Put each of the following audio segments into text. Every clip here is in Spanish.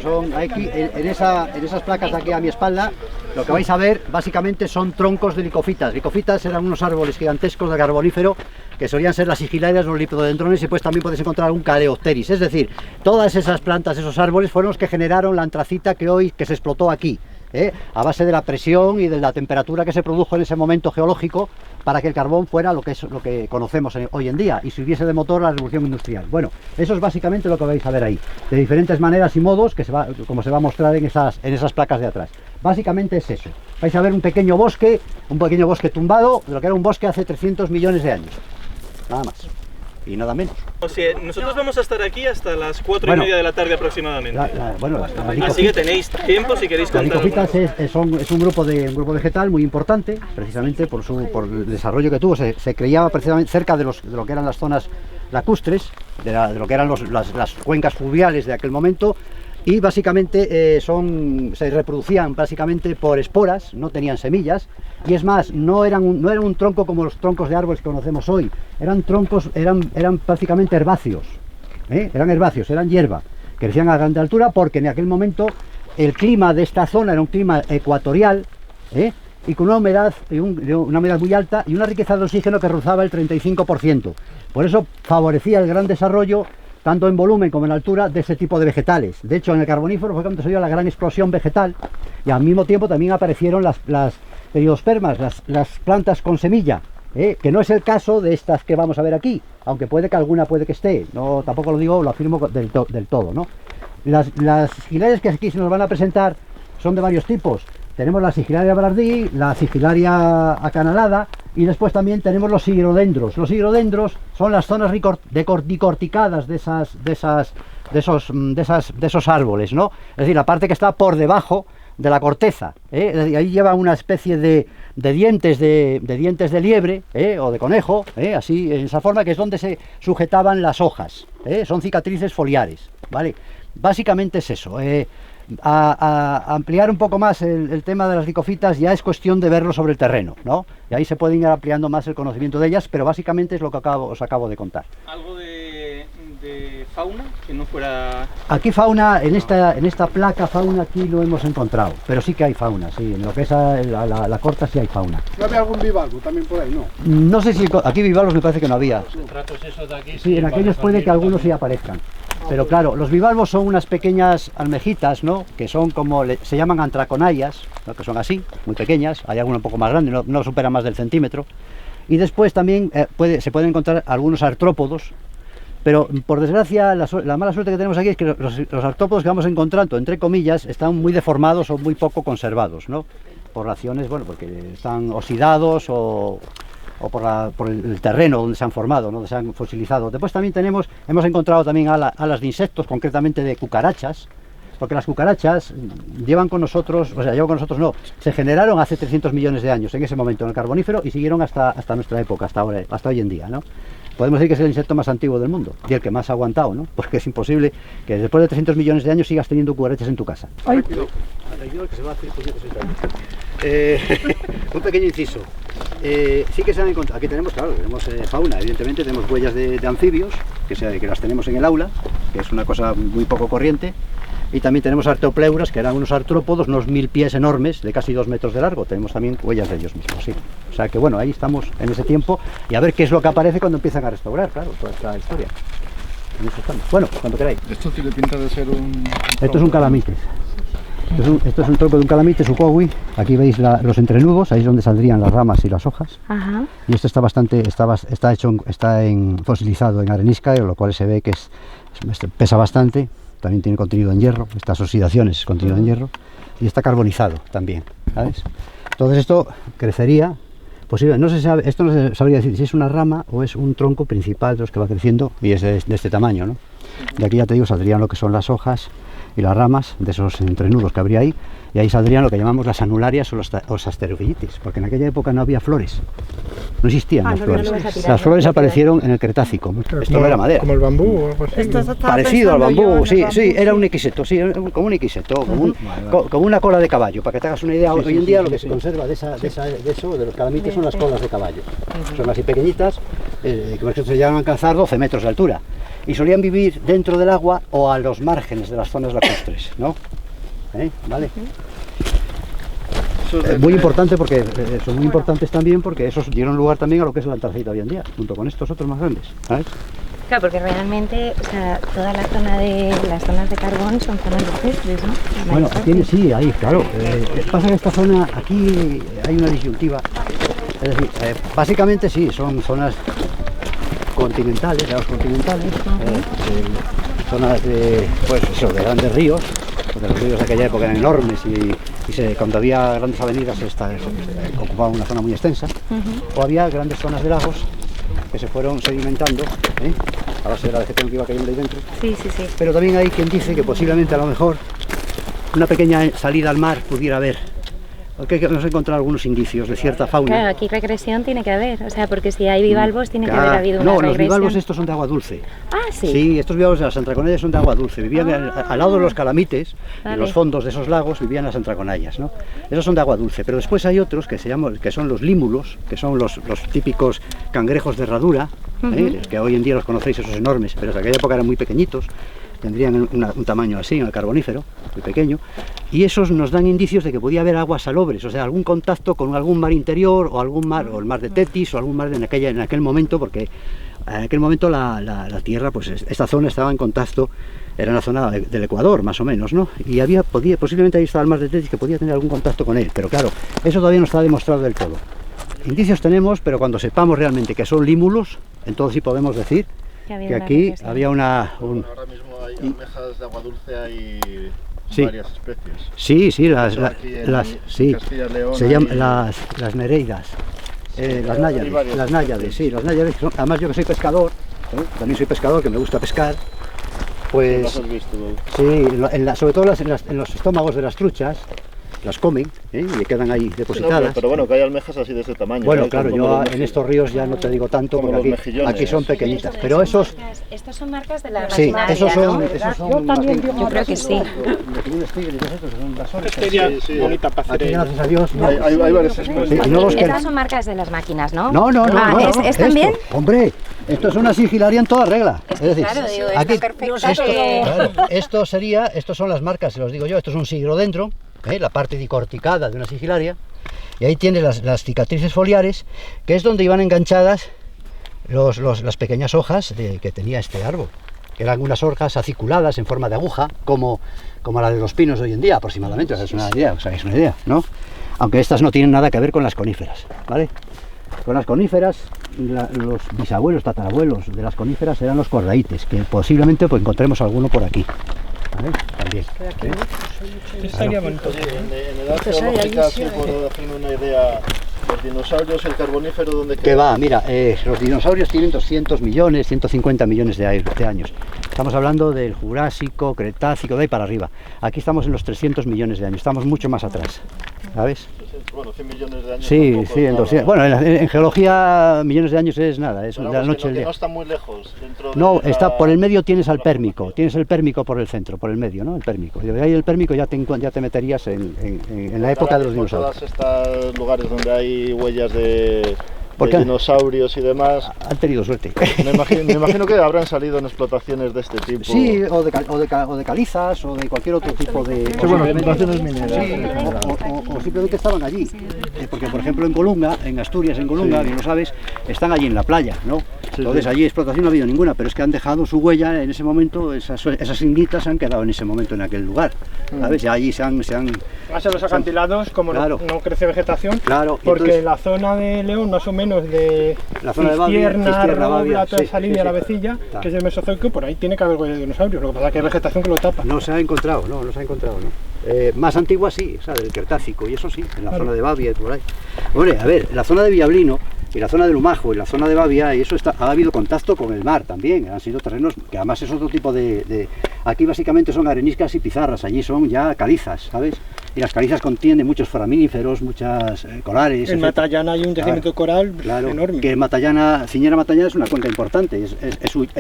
Son aquí, en esas placas de aquí a mi espalda, lo que vais a ver básicamente son troncos de licofitas. Licofitas eran unos árboles gigantescos de carbonífero que solían ser las sigilarias, los lipodendrones, y pues también podéis encontrar algún Caleopteris. Es decir, todas esas plantas, esos árboles fueron los que generaron la antracita que se explotó aquí, a base de la presión y de la temperatura que se produjo en ese momento geológico para que el carbón fuera lo que conocemos hoy en día y sirviese de motor a la revolución industrial. Bueno, eso es básicamente lo que vais a ver ahí, de diferentes maneras y modos, como se va a mostrar en esas placas de atrás. Básicamente es eso. Vais a ver un pequeño bosque tumbado, de lo que era un bosque hace 300 millones de años, nada más y nada menos. O sea, nosotros vamos a estar aquí hasta las 4:30 de la tarde aproximadamente. Así que tenéis tiempo si queréis contar. Las licofitas es un grupo vegetal muy importante, precisamente por el desarrollo que tuvo. Se creía precisamente cerca de lo que eran las zonas lacustres, de lo que eran las cuencas fluviales de aquel momento. Y básicamente se reproducían básicamente por esporas, no tenían semillas, y es más, no eran un tronco como los troncos de árboles que conocemos hoy, eran prácticamente herbáceos, eran hierba, crecían a grande altura porque en aquel momento el clima de esta zona era un clima ecuatorial, y con una humedad muy alta y una riqueza de oxígeno que rozaba el 35%, por eso favorecía el gran desarrollo tanto en volumen como en altura, de ese tipo de vegetales. De hecho, en el Carbonífero fue cuando se dio la gran explosión vegetal, y al mismo tiempo también aparecieron las periodospermas, las plantas con semilla, que no es el caso de estas que vamos a ver aquí, aunque puede que esté, no, tampoco lo afirmo del todo, ¿no? Las sigilarias que aquí se nos van a presentar son de varios tipos. Tenemos la sigilaria balardí, la sigilaria acanalada, y después también tenemos los higrodendros. Los higrodendros son las zonas dicorticadas de esos árboles, ¿no? Es decir, la parte que está por debajo de la corteza, ahí lleva una especie de dientes de liebre, o de conejo, así, en esa forma, que es donde se sujetaban las hojas, son cicatrices foliares, ¿vale? Básicamente es eso. A ampliar un poco más el tema de las licofitas ya es cuestión de verlo sobre el terreno, ¿no? Y ahí se puede ir ampliando más el conocimiento de ellas, pero básicamente es lo que os acabo de contar. ¿Algo de fauna que no fuera...? Aquí fauna, en esta placa fauna aquí lo hemos encontrado, pero sí que hay fauna, sí, en lo que es la corta sí hay fauna. ¿No había algún bivalvo también por ahí, no? No sé si aquí bivalvos me parece que no había. Aquí, sí, en aquellos puede que algunos sí aparezcan. Pero claro, los bivalvos son unas pequeñas almejitas, ¿no? Que son se llaman antraconayas, ¿no? Que son así, muy pequeñas, hay alguna un poco más grande, no superan más del centímetro. Y después también se pueden encontrar algunos artrópodos, pero por desgracia la mala suerte que tenemos aquí es que los artrópodos que vamos encontrando, entre comillas, están muy deformados o muy poco conservados, ¿no? Por razones, bueno, porque están oxidados o por el terreno donde se han formado, ¿no? Donde se han fosilizado. Después también hemos encontrado también alas de insectos, concretamente de cucarachas, porque las cucarachas llevan con nosotros se generaron hace 300 millones de años en ese momento en el Carbonífero y siguieron hasta nuestra época, hasta hoy en día, ¿no? Podemos decir que es el insecto más antiguo del mundo y el que más ha aguantado, ¿no? Porque es imposible que después de 300 millones de años sigas teniendo cucarachas en tu casa. ¡Ay! Un pequeño inciso. Sí que se han encontrado, aquí tenemos fauna, evidentemente tenemos huellas de anfibios, que las tenemos en el aula, que es una cosa muy poco corriente, y también tenemos arteopleuras, que eran unos artrópodos, unos 1000 pies enormes, de casi 2 metros de largo, tenemos también huellas de ellos mismos, sí. O sea que bueno, ahí estamos en ese tiempo, y a ver qué es lo que aparece cuando empiezan a restaurar, claro, toda esta historia. En eso estamos. Bueno, cuando queráis. Esto tiene pinta de ser un... Esto es un calamites. Esto es un tronco de un calamites, un cowi. Aquí veis los entrenudos, ahí es donde saldrían las ramas y las hojas. Ajá. Y esto está fosilizado en arenisca, lo cual se ve que pesa bastante. También tiene contenido en hierro, estas oxidaciones contenido en hierro, y está carbonizado también, ¿sabes? Entonces esto crecería, posiblemente, esto no se sabría decir si es una rama o es un tronco principal de los que va creciendo y es de este tamaño, ¿no? De aquí ya te digo, saldrían lo que son las hojas y las ramas de esos entrenudos que habría ahí, y ahí saldrían lo que llamamos las anularias o los asterofillitis, porque en aquella época no había flores, no existían las flores. Las flores aparecieron en el Cretácico. Esto no era madera. ¿Como el bambú o algo así? Parecido al bambú, sí, era un iquiseto, como un iquiseto, como una cola de caballo, para que te hagas una idea. Hoy en día lo que se conserva de los calamites son las colas de caballo. Son así pequeñitas, que se llegan a alcanzar 12 metros de altura. y solían vivir dentro del agua o a los márgenes de las zonas lacustres, ¿no? ¿Vale? Muy importante porque son muy importantes también porque esos dieron lugar también a lo que es la antarcita hoy en día, junto con estos otros más grandes, ¿sabes? Claro, porque realmente, o sea, toda la zona de las zonas de carbón son zonas lacustres, ¿no? Bueno, aquí sí, ahí, claro. Pasa que esta zona, aquí hay una disyuntiva. Es decir, básicamente sí, son zonas continentales, lagos continentales, zonas de, pues eso, de grandes ríos, porque los ríos de aquella época eran enormes y cuando había grandes avenidas ocupaban una zona muy extensa, o había grandes zonas de lagos que se fueron sedimentando a base de la vegetación que iba cayendo ahí dentro. Sí, sí, sí. Pero también hay quien dice que posiblemente a lo mejor una pequeña salida al mar pudiera haber. Porque hemos encontrado algunos indicios de cierta fauna. Claro, aquí regresión tiene que haber, o sea, porque si hay bivalvos tiene que haber habido una regresión. No, los bivalvos estos son de agua dulce. Ah, sí. Sí, estos bivalvos de las antraconayas son de agua dulce. Vivían al lado de los calamites, en los fondos de esos lagos vivían las antraconayas, ¿no? Esos son de agua dulce, pero después hay otros que son los límulos, que son los típicos cangrejos de herradura, que hoy en día los conocéis, esos enormes, pero en aquella época eran muy pequeñitos. Tendrían un tamaño así, en el carbonífero, muy pequeño, y esos nos dan indicios de que podía haber aguas salobres, o sea, algún contacto con algún mar interior, o algún mar, o el mar de Tetis, o algún mar en aquel momento, porque en aquel momento la Tierra, pues esta zona estaba en contacto, era una zona del Ecuador, más o menos, ¿no? Y posiblemente ahí estaba el mar de Tetis que podía tener algún contacto con él, pero claro, eso todavía no está demostrado del todo. Indicios tenemos, pero cuando sepamos realmente que son límulos, entonces sí podemos decir que aquí había Ahora mismo hay almejas de agua dulce, hay varias especies. Sí, las se llaman las nereidas, las náyades, además yo que soy pescador, también soy pescador, que me gusta pescar, pues ¿Las has visto? sí, sobre todo en los estómagos de las truchas, las comen y quedan ahí depositadas. Pero bueno, que hay almejas así de ese tamaño. Bueno, claro, yo en estos ríos ya no te digo tanto, porque aquí son pequeñitas, pero esos... Estos son marcas de la Sí, maquinaria, esos son... ¿no? Yo también yo creo que sí. bonita para Aquí, gracias a Dios, no. Hay varias especies. Sí, no Estas son marcas de las máquinas, ¿no? No. ¿Es también? Hombre, esto es una sigilaria en toda regla. Es decir, claro, digo, aquí, está perfecta estos son las marcas, se los digo yo, esto es un sigrodendro, la parte dicorticada de una sigilaria, y ahí tiene las cicatrices foliares, que es donde iban enganchadas las pequeñas hojas que tenía este árbol, que eran unas hojas aciculadas en forma de aguja, como la de los pinos de hoy en día, aproximadamente. Es una idea, ¿no? Aunque estas no tienen nada que ver con las coníferas, ¿vale? Con las coníferas, los bisabuelos, tatarabuelos de las coníferas eran los cordaites, que posiblemente pues encontremos alguno por aquí, ¿vale? También. Estaría bonito. En edad geológica, así por hacerme una idea, los dinosaurios, el carbonífero, ¿dónde queda? Que va, mira, los dinosaurios tienen 200 millones, 150 millones de años. Estamos hablando del Jurásico, Cretácico, de ahí para arriba. Aquí estamos en los 300 millones de años, estamos mucho más atrás, ¿sabes? Bueno, 100 millones de años. Sí, tampoco, en 200. Bueno, en geología millones de años es nada, es de la noche al día. No está muy lejos. No, está por el medio, tienes al Pérmico, tienes el Pérmico por el centro, por el medio, ¿no? El Pérmico. Y de ahí el Pérmico ya te meterías en la época de los dinosaurios. Todos estos lugares donde hay huellas de dinosaurios y demás. Han tenido suerte. Me imagino que habrán salido en explotaciones de este tipo. Sí, o de calizas, o de cualquier otro tipo de... Sí, bueno, explotaciones mineras. Sí, o simplemente estaban allí. Porque, por ejemplo, en Colunga, en Asturias, en Colunga, bien lo sabes, están allí en la playa, ¿no? Entonces allí explotación no ha habido ninguna, pero es que han dejado su huella en ese momento, esas inguitas han quedado en ese momento en aquel lugar, ¿sabes? Y allí se han los acantilados, como claro, no crece vegetación, claro, porque entonces, la zona de León, más o menos de la zona Cistierna, de Robla, toda esa línea, la Vecilla, que es del Mesozoico, por ahí tiene que haber huellas de dinosaurios, lo que pasa es que hay vegetación que lo tapa. No se ha encontrado, no. Más antigua sí, o sea, del Cretácico, y eso sí, en la zona de Babia y por ahí. Hombre, a ver, la zona de Villablino y la zona de Lumajo y la zona de Babia, y eso ha habido contacto con el mar también, han sido terrenos que además es otro tipo aquí básicamente son areniscas y pizarras, allí son ya calizas, ¿sabes? Y las calizas contienen muchos foraminíferos, muchas corales. En Matallana hay un yacimiento coral enorme. Que Ciñera Matallana es una cuenca importante, es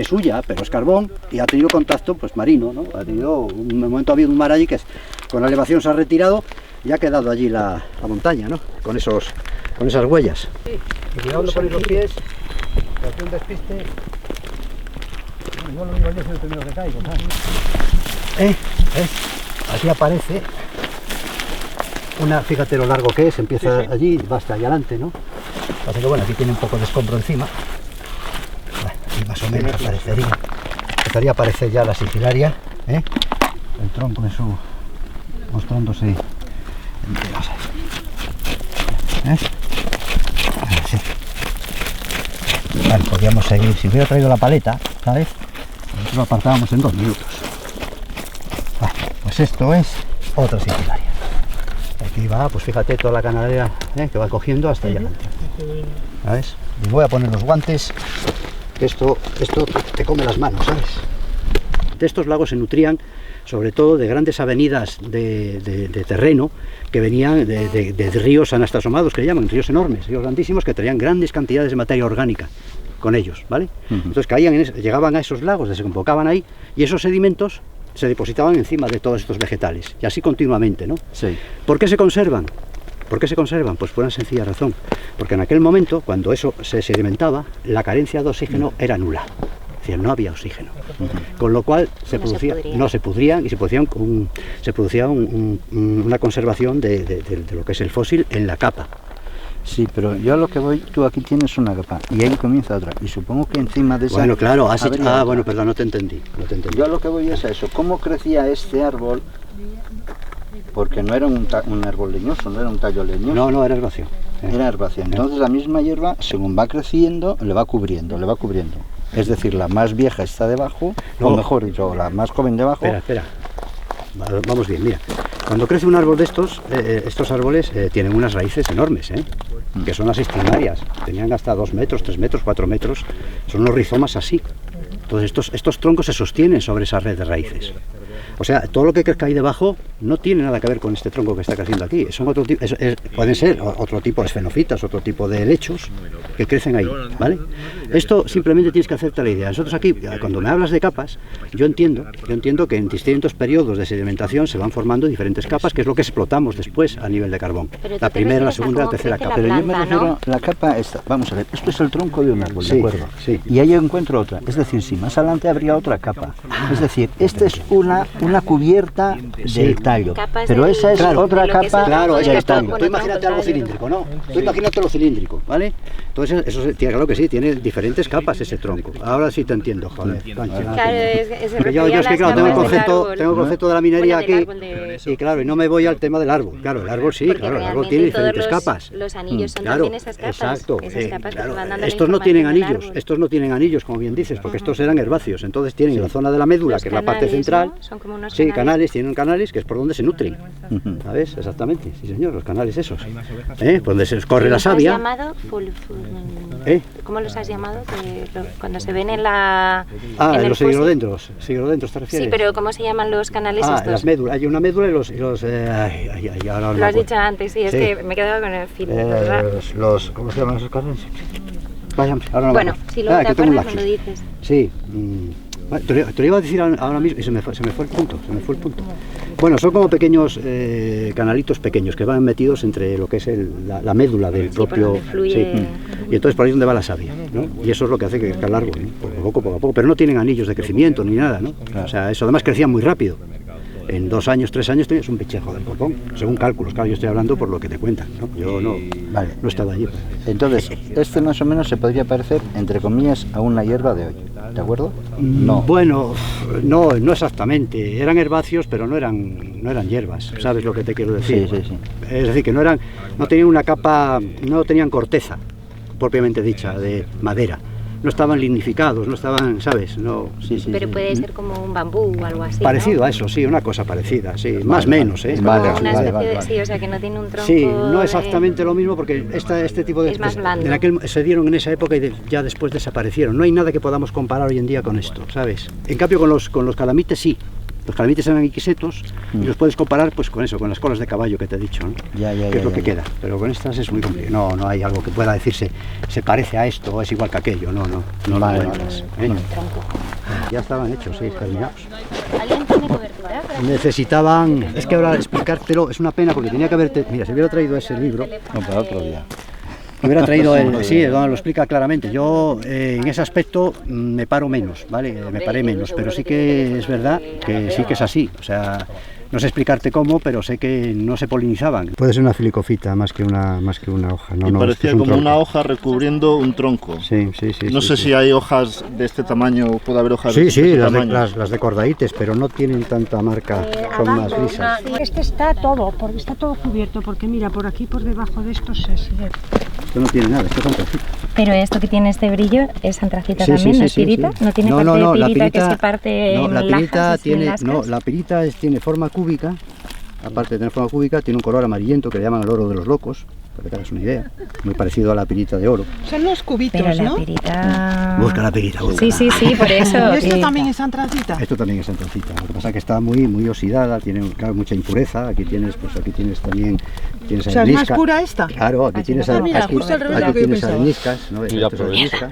suya, pero es carbón y ha tenido contacto pues marino, ¿no? Un momento ha habido un mar allí que con la elevación se ha retirado y ha quedado allí la montaña, ¿no? Con esas huellas. Sí. Y cuidado no ponéis los pies, que hace un despiste. Igual lo digo yo, soy el primero que caigo, ¿sabes? ¿Ves? Aquí aparece una, fíjate lo largo que es, empieza allí y va hasta allá adelante, ¿no? Así que bueno, aquí tiene un poco de escombro encima. Bueno, aquí más o menos empezaría a aparecer ya la sigilaria, ¿eh? El tronco en su... mostrándose entero, ¿ves? Así. Vale, podríamos seguir, si hubiera traído la paleta, ¿sabes? Nosotros lo apartábamos en 2 minutos. Vale, pues esto es otra sigilaria. Aquí va, pues fíjate toda la canalera que va cogiendo hasta allá adelante. ¿Sabes? Y voy a poner los guantes, que esto te come las manos, ¿sabes? De estos lagos se nutrían sobre todo de grandes avenidas de terreno que venían de ríos anastasomados, que le llaman, ríos enormes, ríos grandísimos que traían grandes cantidades de materia orgánica con ellos, ¿vale? Entonces caían llegaban a esos lagos, desembocaban ahí, y esos sedimentos se depositaban encima de todos estos vegetales, y así continuamente, ¿no? Sí. ¿Por qué se conservan? ¿Por qué se conservan? Pues por una sencilla razón, porque en aquel momento, cuando eso se sedimentaba, la carencia de oxígeno era nula. Es decir, no había oxígeno, con lo cual no se pudrían y se producía una conservación de lo que es el fósil en la capa. Sí, pero yo a lo que voy, tú aquí tienes una capa y ahí comienza otra, y supongo que encima de esa... Bueno, claro, bueno, perdón, no te entendí. Yo a lo que voy es a eso, ¿cómo crecía este árbol? Porque no era un árbol leñoso, no era un tallo leñoso. No, era herbáceo. Era herbáceo, entonces la misma hierba, según va creciendo, le va cubriendo. Es decir, la más vieja está debajo, o mejor dicho, la más joven debajo. Espera. Vamos bien, mira. Cuando crece un árbol de estos árboles tienen unas raíces enormes, que son las estimarias. Tenían hasta 2 metros, 3 metros, 4 metros. Son unos rizomas así. Entonces estos troncos se sostienen sobre esa red de raíces. O sea, todo lo que crezca ahí debajo no tiene nada que ver con este tronco que está creciendo aquí. Son otro tipo, pueden ser otro tipo de esfenofitas, otro tipo de helechos que crecen ahí, ¿vale? Esto simplemente tienes que hacerte la idea. Nosotros aquí, cuando me hablas de capas, yo entiendo que en distintos periodos de sedimentación se van formando diferentes capas, que es lo que explotamos después a nivel de carbón. La primera, la segunda, la tercera capa. Pero yo me refiero a la capa esta. Vamos a ver, esto es el tronco de un árbol, ¿de acuerdo? Sí. Y ahí encuentro otra. Es decir, si más adelante habría otra capa. Es decir, esta es una cubierta del tallo. Pero esa es otra capa. Claro, es que del tallo. Tú imagínate algo cilíndrico, ¿no? Tú imagínate lo cilíndrico, ¿vale? Entonces, eso claro que sí, tiene diferentes capas ese tronco. Ahora sí te entiendo, joder. Claro, yo es que claro, tengo el concepto de la minería aquí y claro, y no me voy al tema del árbol. Claro, el árbol sí, claro, el árbol tiene diferentes capas. Los anillos son también esas capas. Exacto. Esas capas que van dando estos no tienen anillos, como bien dices, porque estos eran herbáceos. Entonces tienen la zona de la médula, que es la parte central. Son como unos tienen canales que es por donde se nutren. ¿Sabes? Exactamente, sí señor, los canales esos. Por donde se corre la savia. ¿Cómo los has llamado? Cuando se ven en la... los sigrodendros. ¿Sigrodendros te refieres? Sí, pero ¿cómo se llaman los canales estos? Las médulas. Hay una médula y los ahora lo has dicho antes, sí, es que me he quedado con el fil. ¿Cómo se llaman esos canales? Bueno, si luego te acuerdas me lo dices. Sí. Te lo iba a decir ahora mismo y se me fue el punto. Bueno, son como pequeños canalitos pequeños que van metidos entre lo que es la médula del propio... Fluye... Y entonces por ahí es donde va la savia, ¿no? Y eso es lo que hace que crezca largo, ¿no? Poco a poco, pero no tienen anillos de crecimiento ni nada, ¿no? O sea, eso además crecía muy rápido. En 2 años, 3 años tenías un pechejo del copón, según cálculos, claro, yo estoy hablando por lo que te cuentan, ¿no? Yo no he estado allí. Entonces, este más o menos se podría parecer, entre comillas, a una hierba de hoy, ¿de acuerdo? No. Bueno, no exactamente, eran herbáceos, pero no eran hierbas, ¿sabes lo que te quiero decir? Sí. Es decir, que no tenían una capa, no tenían corteza, propiamente dicha, de madera. No estaban lignificados, no estaban, ¿sabes? Pero puede ser como un bambú o algo así, parecido a eso, sí, una cosa parecida, sí, más o menos, ¿eh? Vale. Sí, o sea que no tiene un tronco... Sí, no exactamente lo mismo porque este tipo de... Es más blando. Se dieron en esa época y ya después desaparecieron. No hay nada que podamos comparar hoy en día con esto, ¿sabes? En cambio con los calamites sí. Los calamites eran iquisetos y los puedes comparar pues con eso, con las colas de caballo que te he dicho, ¿no? Que es lo que queda. Pero con estas es muy complicado. No hay algo que pueda decirse, se parece a esto o es igual que aquello. No lo encuentras. Ya estaban hechos, terminados. ¿Alguien tiene cobertura? Necesitaban, es que ahora explicártelo es una pena porque tenía que haberte... Mira, si hubiera traído ese libro... No, para otro día. hubiera traído él. Sí, Donald lo explica claramente. Yo en ese aspecto me paro menos, ¿vale? Me paré menos, pero sí que es verdad que sí que es así. O sea, no sé explicarte cómo, pero sé que no se polinizaban. Puede ser una filicofita más que una hoja. No, parecía es como tronco. Una hoja recubriendo un tronco. Sí. No sé si hay hojas de este tamaño, puede haber hojas de este tamaño. Las de cordaites, pero no tienen tanta marca, son más lisas. Este está todo cubierto, porque mira, por aquí, por debajo de estos es... Esto no tiene nada, esto es antracita. Pero esto que tiene este brillo es antracita también, ¿no es pirita? Sí. ¿No tiene parte de pirita que se parte en lajas la pirita tiene forma cúbica, aparte de tener forma cúbica, tiene un color amarillento que le llaman el oro de los locos, para que te hagas una idea, muy parecido a la pirita de oro. Son los cubitos, pero la ¿no? Pirita... Busca la pirita. Sí, por eso. ¿Y esto también es antracita? Esto también es antracita, lo que pasa es que está muy oxidada, tiene mucha impureza, aquí tienes también... O sea, ¿es más pura esta? Claro, aquí tienes areniscas, ¿no? Esto es arenisca.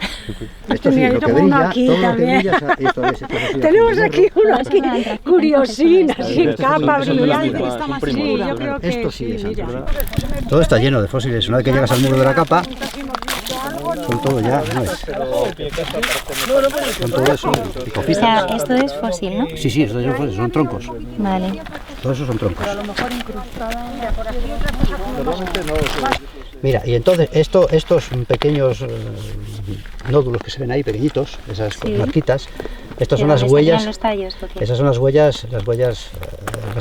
Esto sí, lo que brilla, todo lo que brilla, esto es así. Tenemos aquí uno aquí, curiosina, sin capa, brillante. Sí, yo creo que esto sí es antracita. Todo está lleno de fósiles, una vez que llegas al muro de la capa, son todo ya, no es. Son todo eso, picofitas. O sea, esto es fósil, ¿no? Sí, estos son fósiles, son troncos. Vale. Todos esos son troncos. Mira, y entonces estos pequeños nódulos que se ven ahí, pequeñitos, esas marquitas, estas son las huellas. Los tallos, esas son las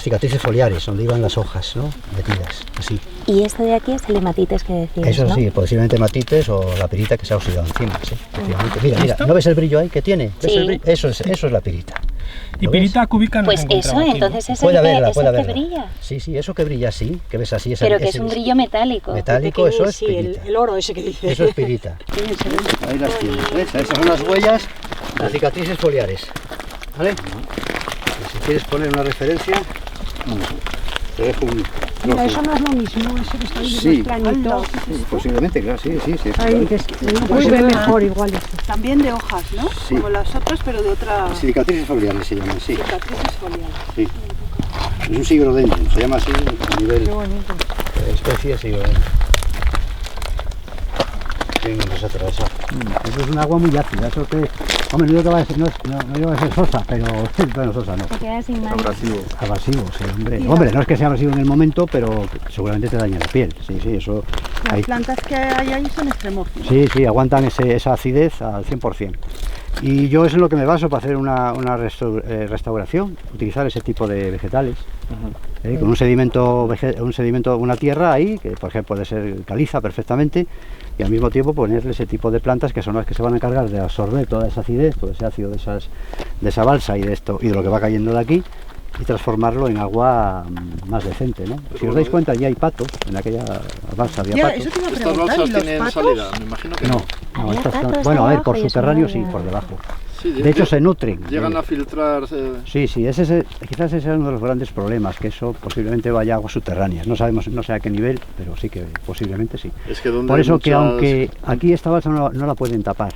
cicatrices foliares, donde iban las hojas, ¿no? Metidas, así. Y esto de aquí es el hematites que decías, eso ¿no? Sí, posiblemente hematites o la pirita que se ha oxidado encima, sí, efectivamente. Mira, ¿no ves el brillo ahí que tiene? ¿Ves el brillo? Eso es la pirita. ¿Y pirita cúbica no? Pues eso, entonces es el que brilla. Sí, eso que brilla así, que ves así. Pero que es un brillo metálico. Metálico, eso es pirita. El oro ese que dice. Eso es pirita. Ahí las tienes, ¿ves? Esas son las huellas, las cicatrices foliares. ¿Vale? Y si quieres poner una referencia, te dejo un... Mira, eso no es lo mismo, eso que está ahí planito. Sí, posiblemente, claro, sí. Ahí, pues se ve mejor igual. También de hojas, ¿no? Sí. Como las otras, pero de otra... Cicatrices foliares se llaman, sí. Cicatrices foliares. Sí. Es un sigrodendron, se llama así a nivel especie sigrodendron. Eso es un agua muy ácida, eso que... Hombre, no digo que va a ser, no iba a ser sosa, pero bueno, sosa no. Se queda sin manos. Abrasivo, sí, hombre. Hombre, no es que sea abrasivo en el momento, pero seguramente te daña la piel. Sí, eso... Las plantas que hay ahí son extremófilas. Sí, aguantan esa acidez al 100%. Y yo es en lo que me baso para hacer una restauración, utilizar ese tipo de vegetales. Con un sedimento, una tierra ahí, que por ejemplo puede ser caliza perfectamente, y al mismo tiempo ponerle ese tipo de plantas que son las que se van a encargar de absorber toda esa acidez, todo ese ácido de esa balsa y de lo que va cayendo de aquí, y transformarlo en agua más decente, ¿no? Si os dais cuenta, ya hay patos, en aquella balsa había patos. ¿Estas balsas tienen salida? Me imagino que no. No, bueno, a ver, por subterráneo sí, por debajo. Sí, de hecho se nutren. Llegan a filtrar... Sí, quizás ese es uno de los grandes problemas, que eso posiblemente vaya a aguas subterráneas. No sabemos, no sé a qué nivel, pero sí que posiblemente sí. Es que por eso que aunque aquí esta balsa no la pueden tapar,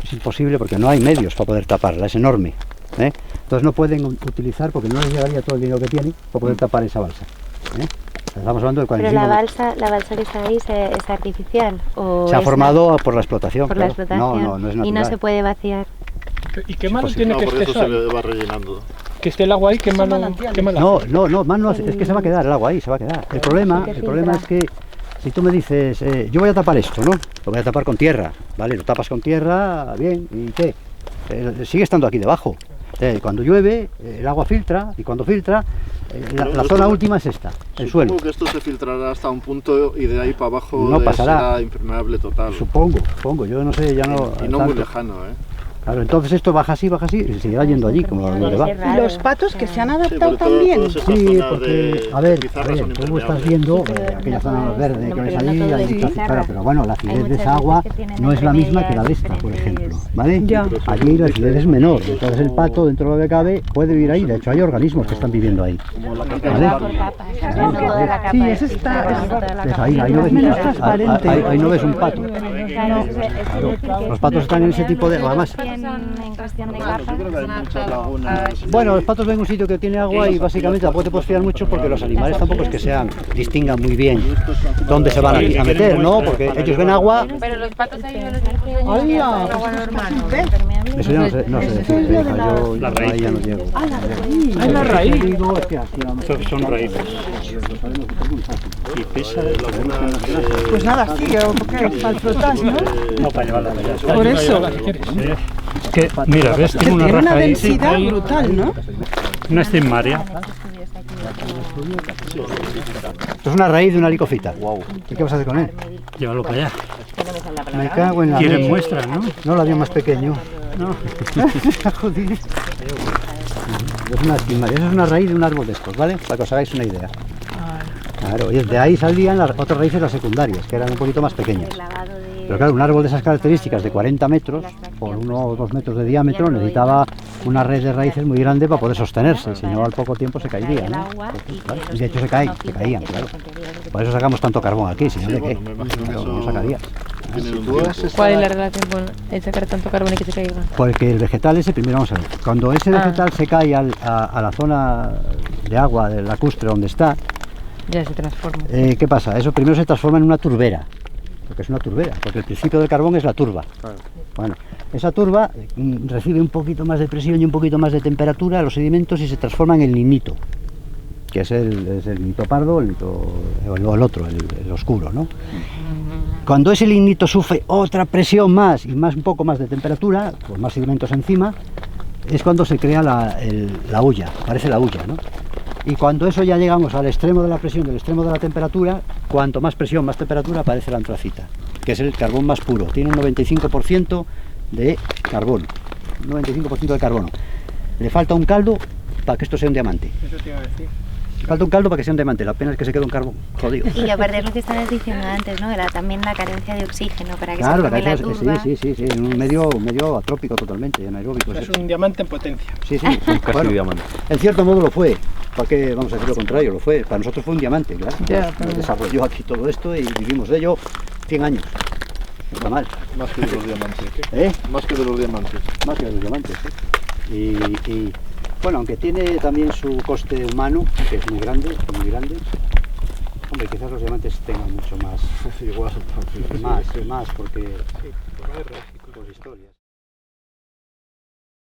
es imposible porque no hay medios para poder taparla, es enorme. Entonces no pueden utilizar, porque no les llegaría todo el dinero que tienen para poder tapar esa balsa. Estamos hablando de 45. Pero la balsa que está ahí es artificial. ¿O se ha formado por la explotación. Por la explotación. No es natural. Y no se puede vaciar. ¿Y qué malo tiene que esté eso se va rellenando? Que esté el agua ahí, qué malo. No, es que se va a quedar el agua ahí, se va a quedar. El problema es que si tú me dices, yo voy a tapar esto, ¿no? Lo voy a tapar con tierra, ¿vale? Lo tapas con tierra, bien, ¿y qué? Sigue estando aquí debajo. Cuando llueve, el agua filtra, y cuando filtra, la zona última es esta, el suelo. Supongo que esto se filtrará hasta un punto y de ahí para abajo no pasará. Será impermeable total. Supongo, yo no sé, ya no... Y no muy lejano, Claro, entonces esto baja así y se va yendo allí, como donde va. Y los patos que se han adaptado también. Sí, porque, a ver, tú estás viendo aquella zona verde que ves allí, claro, pero bueno, la acidez de esa agua no es la misma que la de esta, por ejemplo, ¿vale? Allí la acidez es menor, entonces el pato, dentro de lo que cabe, puede vivir ahí, de hecho hay organismos que están viviendo ahí, ¿vale? Sí, ese está... Ahí no ves un pato. Los patos están en ese tipo de... Además, en cuestión de Yo capas. creo que hay muchas lagunas. Bueno, los patos ven un sitio que tiene agua y básicamente tampoco te puedes fiar mucho porque los animales tampoco es que distingan muy bien dónde se van a meter, ¿no? Porque ellos ven agua. Pero los patos ahí yo los he agua normal. Eso ya no sé decir, yo ahí ya no llego. Ah, la raíz. Son raíces. Y pesa Pues nada, sigue, porque para flotar, ¿no? no para llevarla allá. Por eso. Que, mira, ves, Que tengo una tiene una raja ahí. densidad brutal, ¿no? Una estigmaria. Esto es una raíz de una licofita. ¿Y qué vas a hacer con él? Llévalo para allá. Me cago en la Quieren leche. muestras, ¿no? No lo había más pequeño. No. Joder. Es una estigmaria, eso es una raíz de un árbol de estos, ¿vale? Para que os hagáis una idea. Claro, y de ahí salían las otras raíces, las secundarias, que eran un poquito más pequeñas. Pero claro, un árbol de esas características de 40 metros por 1 o 2 metros de diámetro necesitaba una red de raíces muy grande para poder sostenerse, si no al poco tiempo se caería, ¿no? Claro, y de hecho se caían, claro. Por eso sacamos tanto carbón aquí, si no de qué, no sacaría. ¿Cuál es la relación con el sacar tanto carbón y que se caiga? Porque el vegetal ese, primero vamos a ver, cuando ese vegetal se cae a la zona de agua del lacustre donde está, Ya se transforma. ¿qué pasa? Eso primero se transforma en una turbera, porque es una turbera, porque el principio del carbón es la turba. Bueno, esa turba recibe un poquito más de presión y un poquito más de temperatura a los sedimentos y se transforma en el lignito, que es el lignito pardo, el otro, el oscuro, ¿no? Cuando ese lignito sufre otra presión más y un poco más de temperatura, con más sedimentos encima, es cuando se crea la hulla, parece la hulla, ¿no? Y cuando eso ya llegamos al extremo de la presión, del extremo de la temperatura, cuanto más presión, más temperatura, aparece la antracita, que es el carbón más puro. Tiene un 95% de carbono, un 95% de carbono. Le falta un caldo para que esto sea un diamante. Eso te iba a decir. Falta un caldo para que sea un diamante, la pena es que se quede un carbón, jodido. Y aparte es lo que estabas diciendo antes, ¿no? Era también la carencia de oxígeno para que Claro, se forme la turba. sí, en un medio atrópico totalmente, anaeróbico. Es un diamante en potencia. Sí, bueno, diamante. en cierto modo lo fue. ¿Para qué vamos a decir lo contrario? Lo fue. Para nosotros fue un diamante, claro. Ya, Nos desarrolló aquí todo esto y vivimos de ello 100 años. No está mal. Más que de los diamantes. ¿Eh? Más que de los diamantes. Más que de los diamantes, sí. Y bueno, aunque tiene también su coste humano, que es muy grande, hombre, quizás los diamantes tengan mucho más. Igual. Más, porque por historias.